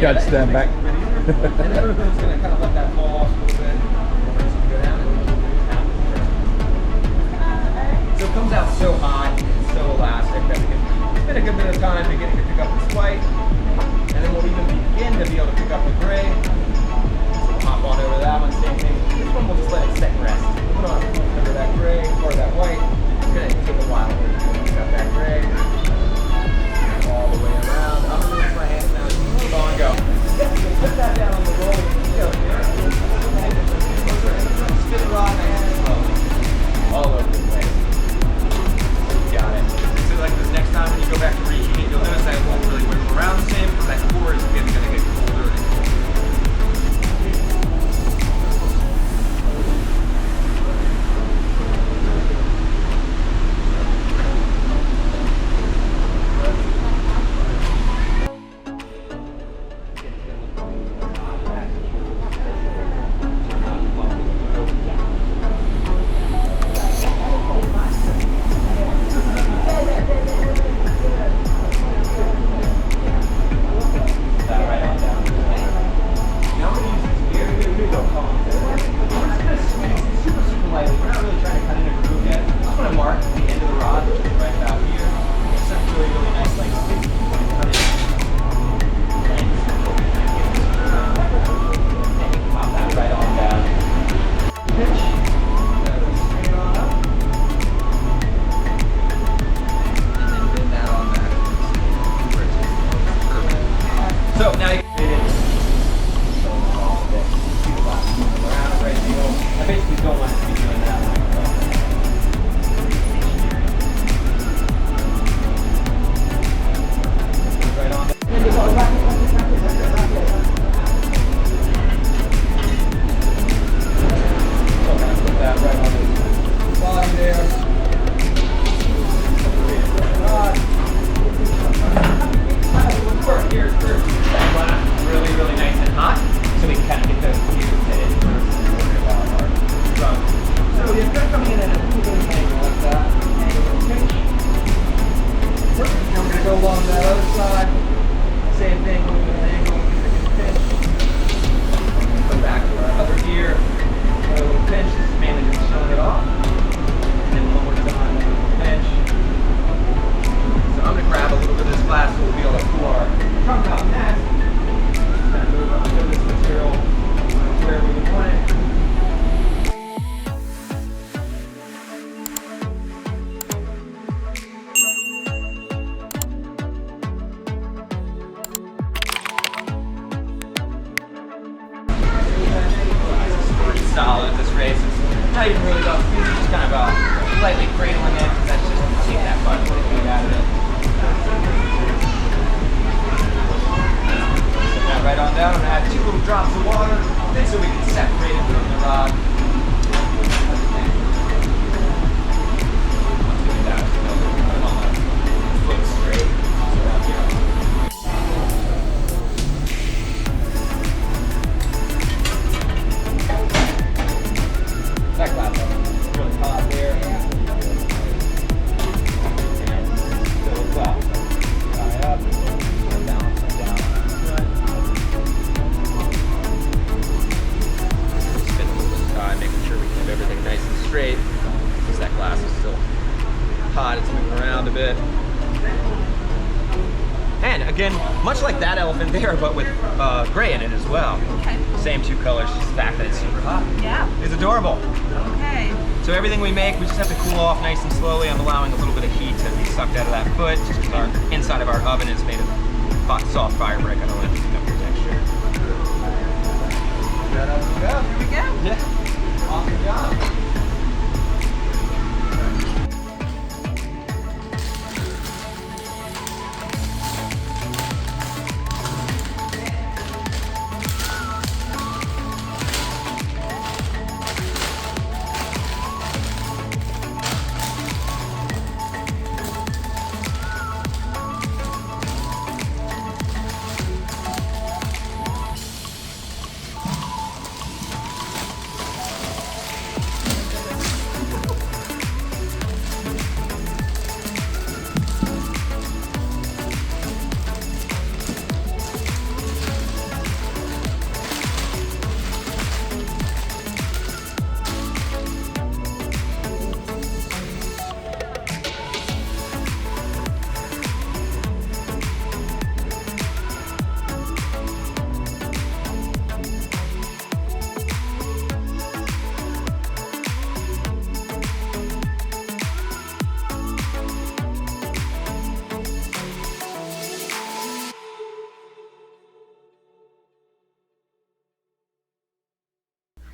Got to stand back. And then we're just going to kind of let that fall off a little bit. Go down and so it comes out so hot and so elastic that we can spend a good bit of time beginning to pick up this white. And then we'll even begin to be able to pick up the gray. So we'll hop on over to that one, same thing. This one we'll just let it set and rest. Put on over that gray or that white. It's going to take a while to pick up that gray. All the way around. I'm going to use my hands now. Hold on, go. Put that down on the roll. Go here. Spin the rod and slowly. All over the place. Got it. So like this next time when you go back to reheat it, you'll notice that it won't really wiggle around the same because that core is going to get colder and colder. Solid at this race. It's not even really about food, just kind of lightly cradling it. That's just to take that butt and get out of it. Set that right on down. I'm going to add 2 little drops of water, then so we can separate it from the rod. Once we do that, we'll put it on the foot straight. So around here. That glass is really hot there. And still as well. Tie up, balance it down. Spin a little bit of time, making sure we keep everything nice and straight. Because that glass is still hot, it's moving around a bit. And again, much like that elephant there, but with gray in it as well. Okay. Same 2 colors, just the fact that it's super hot. Yeah. It's adorable. Okay. So everything we make, we just have to cool off nice and slowly. I'm allowing a little bit of heat to be sucked out of that foot, just because our inside of our oven is made of hot, soft fire brick. I don't want to pick up your texture. Here we go. Yeah. Awesome job.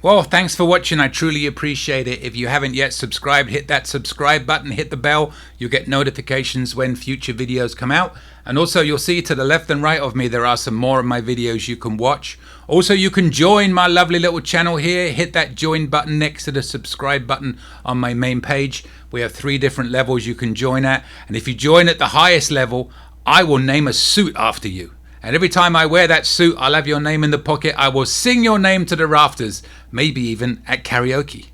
Well, thanks for watching. I truly appreciate it. If you haven't yet subscribed, hit that subscribe button, hit the bell. You'll get notifications when future videos come out. And also you'll see to the left and right of me, there are some more of my videos you can watch. Also, you can join my lovely little channel here. Hit that join button next to the subscribe button on my main page. We have 3 different levels you can join at. And if you join at the highest level, I will name a suit after you. And every time I wear that suit, I'll have your name in the pocket. I will sing your name to the rafters, maybe even at karaoke.